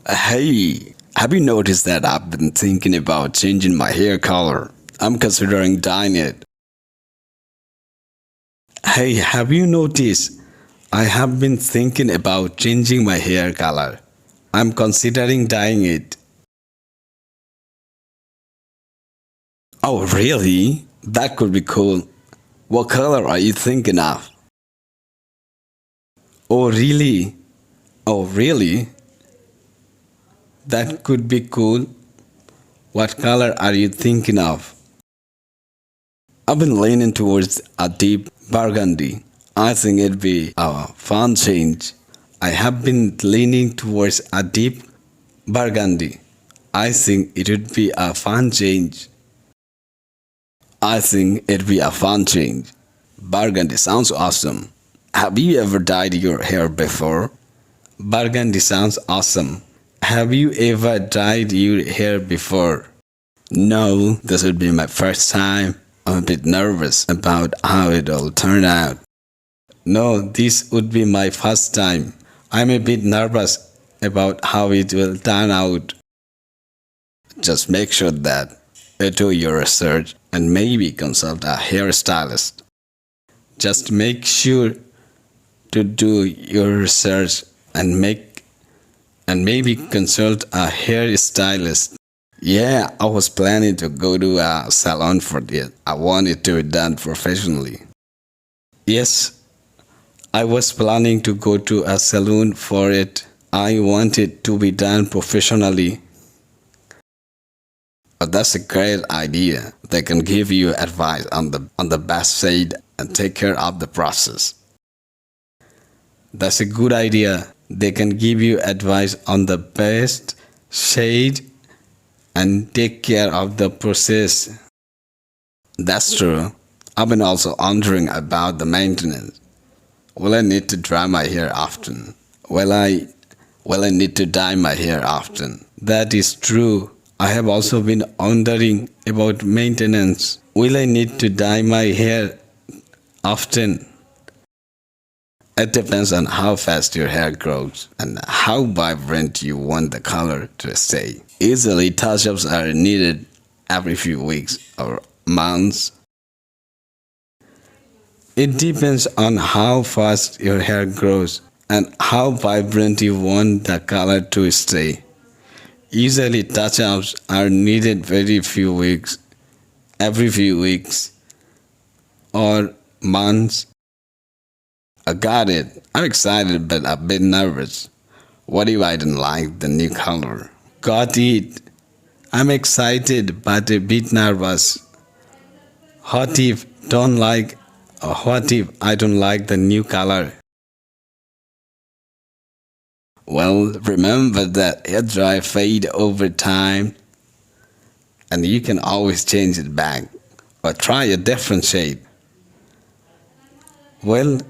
Hey, have you noticed that I've been thinking about changing my hair color? I'm considering dyeing it. Hey, have you noticed? I have been thinking about changing my hair color. I'm considering dyeing it. Oh, really? That could be cool. What color are you thinking of? Oh, really? Oh, really? That could be cool. What color are you thinking of? I've been leaning towards a deep burgundy. I think it'd be a fun change. I have been leaning towards a deep burgundy. I think it would be a fun change. I think it'd be a fun change. Burgundy sounds awesome. Have you ever dyed your hair before? Burgundy sounds awesome. Have you ever dyed your hair before? No, this would be my first time. I'm a bit nervous about how it'll turn out. No, this would be my first time. I'm a bit nervous about how it will turn out. Just make sure that you do your research and maybe consult a hairstylist. Just make sure to do your research and maybe consult a hairstylist. Yeah, I was planning to go to a salon for it. I want it to be done professionally. Yes, I was planning to go to a salon for it. I want it to be done professionally. But that's a great idea. They can give you advice on the best shade and take care of the process. That's a good idea. They can give you advice on the best shade and take care of the process. That's true. I've been also wondering about the maintenance. Will I need to dry my hair often? Will I need to dye my hair often? That is true. I have also been wondering about maintenance. Will I need to dye my hair often? It depends on how fast your hair grows and how vibrant you want the color to stay. Usually, touch-ups are needed every few weeks or months. It depends on how fast your hair grows and how vibrant you want the color to stay. Usually, touch-ups are needed every few weeks or months. I got it. I'm excited but a bit nervous. What if I don't like the new color? Got it. I'm excited but a bit nervous. What if I don't like the new color? Well, remember that hair dry fade over time and you can always change it back or try a different shade. Well,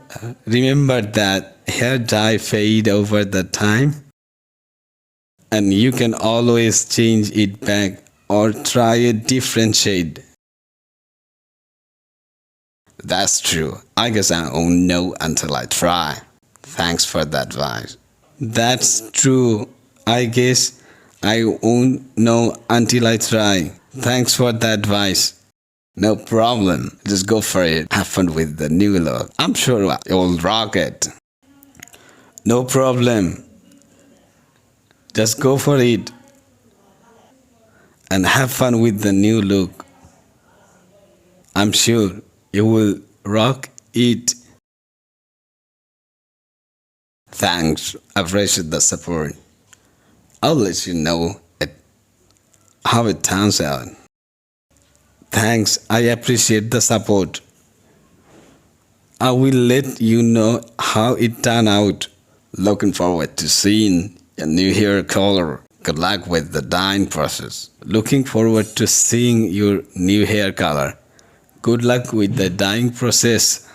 remember that hair dye fade over the time and you can always change it back or try a different shade. That's true. I guess I won't know until I try. Thanks for the advice. That's true. I guess I won't know until I try. Thanks for the advice. No problem. Just go for it. Have fun with the new look. I'm sure you'll rock it. No problem. Just go for it. And have fun with the new look. I'm sure you will rock it. Thanks. I appreciate the support. I'll let you know how it turns out. Thanks, I appreciate the support. I will let you know how it turned out. Looking forward to seeing your new hair color. Good luck with the dyeing process. Looking forward to seeing your new hair color. Good luck with the dyeing process.